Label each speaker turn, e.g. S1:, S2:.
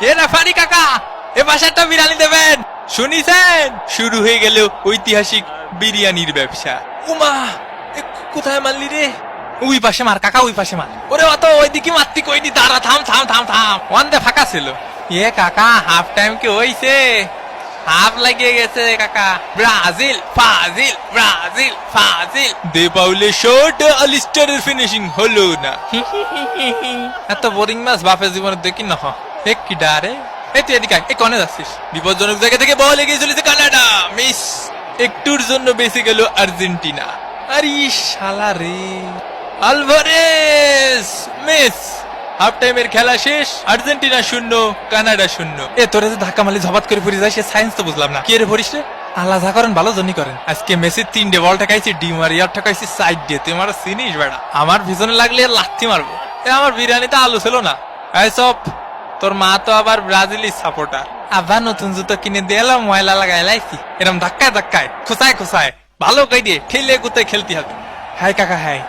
S1: এ referee কাকা, এ পাশে একটা বিরিয়ানি দেবেন। শুনিছেন, শুরু হয়ে গেল ঐতিহাসিক বিরিয়ানির ব্যবসা। উমা, কোথায় মারলি রে? ওই পাশে মার কাকা, ওই পাশে মার। ওরে অত ওইদিকে মারতি কইনি, দাঁড়া, থাম থাম থাম থাম। ওয়ান দে ফাঁকা ছিল। এ কাকা, হাফ টাইম কি হইছে? হাফ লাগিয়ে গেছে কাকা। ব্রাজিল ফাজিল, ব্রাজিল ফাজিল। দে পাউলে শট, আলিস্টারের ফিনিশিং হলো না। এত বোরিং ম্যাচ বাপের জীবনে দেখি না। এক কি ডারে। এই তুই এদিকে আয়, এই কনে যাচ্ছিস? বিপজ্জনক জায়গা থেকে বল এগিয়ে চলেছে কানাডা। মিস। একটুর জন্য বেঁচে গেল আর্জেন্টিনা। আরে শালা রে। Alvarez miss. হাফ টাইমের খেলা শেষ, আর্জেন্টিনা 0, কানাডা 0। এ তোরে যে ধাক্কা মারলি ঝপাত করে পড়ে যায়, সে সায়েন্স তো বুঝলাম না। কে রে পড়িস রে? আল্লাহ যা করেন ভালো জন্যই করেন। আজকে মেসির 3 বল ঠেকাইছি, ডিমারিয়ার ঠেকাইছি সাইড দিয়ে। তুই আমার চিনিস বেড়া? আমার পিছনে লাগলে লাথি মারবো। এ আমার বিরিয়ানিতে আলু ছিল না। সব তোর মা তো আবার ব্রাজিলি সাপোর্টার। আবার নতুন জুতো কিনে দিলাম, ময়লা লাগাই লাইছি। এরম ধাক্কায় ধাক্কায়, খুসায় খুসায় ভালো কাই দিয়ে ঠেলে গুতে খেলতে হবে। হাই কাকা হাই।